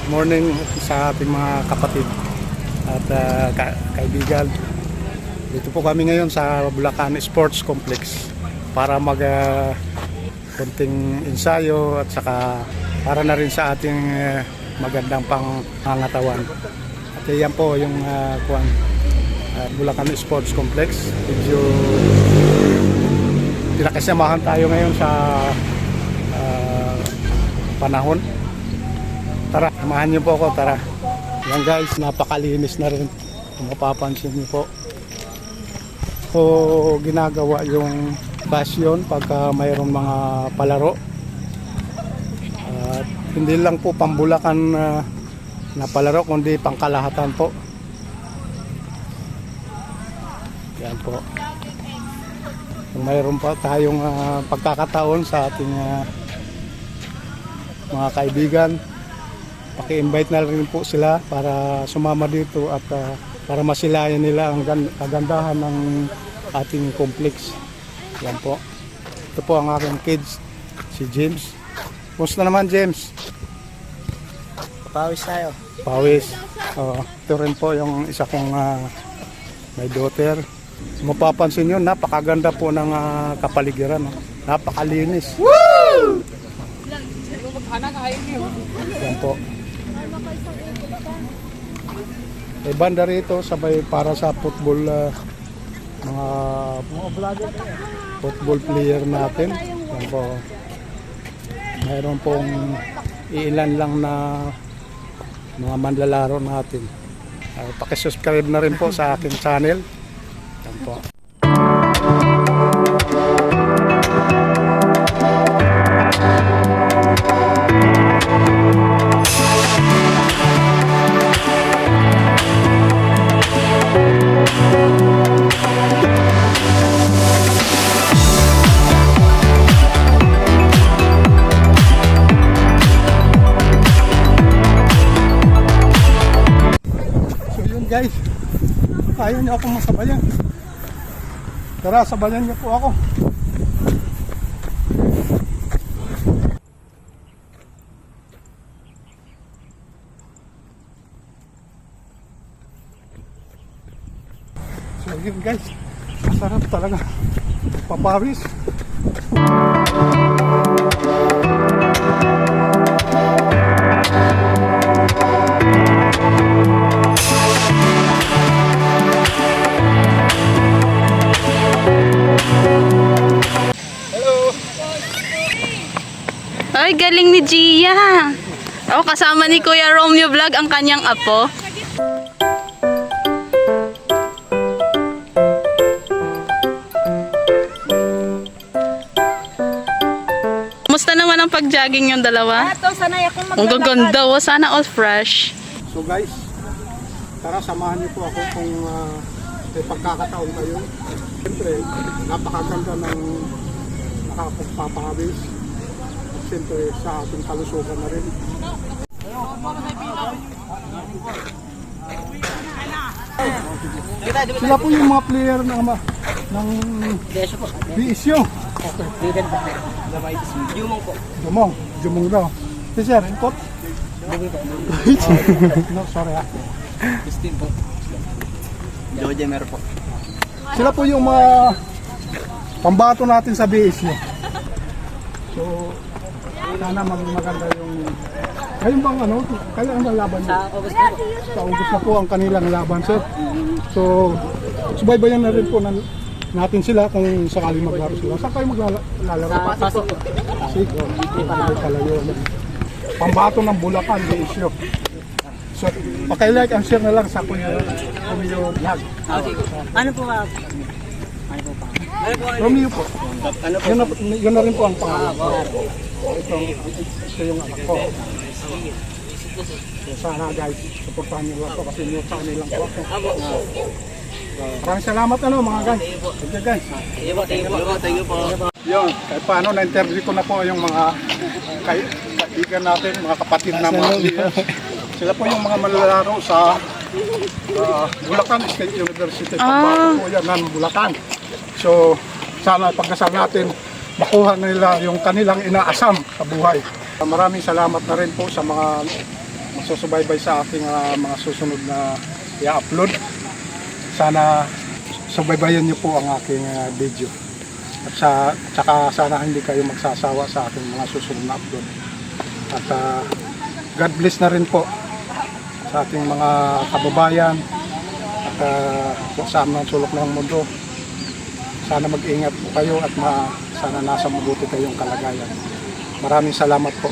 morning sa ating mga kapatid at kaibigan. Dito po kami ngayon sa Bulacan Sports Complex para konting ensayo at saka para na rin sa ating magandang pangangatawan. At yan po yung Bulacan Sports Complex. Medyo pinakasamahan tayo ngayon sa panahon. Tara, samahan niyo po ako, tara. Yan guys, napakalinis na rin. Kung mapapansin niyo po. So, ginagawa yung basyon pagka mayroong mga palaro. At hindi lang po pambulakan na palaro, kundi pangkalahatan po. Yan po. Kung mayroon pa tayong pagkakataon sa ating mga kaibigan, paki-invite na rin po sila para sumama dito at para masilayan nila ang kagandahan ng ating complex. Yan po. Ito po ang aking kids, si James. Kumusta naman, James? Pawis tayo. Pawis. Ito rin po yung isa kong may daughter. Mapapansin nyo, napakaganda po ng kapaligiran. Napakalinis. Woo! Yan po. May banda rito sabay para sa football, mga football player natin. Yan po. Mayroon pong ilan lang na mga manlalaro natin. Paki-subscribe na rin po sa aking channel. Yan po. Guys, ayaw niyo akong masabayan. Tara, sabayan niyo po ako. So yun guys, masarap talaga papawis. Ay, galing ni Gia. Kasama ni Kuya Romeo Vlog ang kanyang apo. Musta naman ang pag-jogging yung dalawa? Sanay akong Ang gaganda, sana all fresh. So guys, tara samahan niyo po ako kung may pagkakataon kayo. Siyempre, napakaganda ng nakapagpapahawis. Siyempre sa ating kalusugan na rin. Sila po yung mga player ng BSU. Okay. Jumong po. Jumong daw. Si Sir, ikot? No, sorry ha. Christine po. Joje Mer po. Sila po yung mga pambato natin sa BSU. So, sana maging maganda yung... Ngayon bang kaya ang laban nyo? Sa August po. Sa August na po ang kanilang laban, sir. So, subaybayan na rin po natin sila kung sakaling maglaro sila. Saan kayo maglalaro? Sa Pasig po. Pasig? Hindi pala yun. Pambato ng Bulacan, BSU. So, pakilike and share na lang sa Romeo Vlog. Ano po ba? Ano po pa? Romeo po. Ano po? Yun na rin po ang pangalan ko. Ito yung anak ko. So, sana guys, supportahan niyo ako kasi new channel lang po ako. Maraming salamat mga guys. Thank you guys. Thank you po. Yun, kahit paano na-interview ko na po yung mga kaibigan natin, mga kapatid na mga sila po yung mga manlalaro sa Bulacan State University. Pagbago po yan ng Bulacan. So, sana pagkasal natin, makuha nila yung kanilang inaasam sa buhay. Maraming salamat na rin po sa mga susubaybay sa aking mga susunod na i-upload. Sana subaybayan niyo po ang aking video. At tsaka sana hindi kayo magsasawa sa aking mga susunod na upload. At God bless na rin po sa ating mga kababayan at kung saan ng sulok ng mundo. Sana mag-ingat po kayo at sana nasa mabuti kayong kalagayan. Maraming salamat po.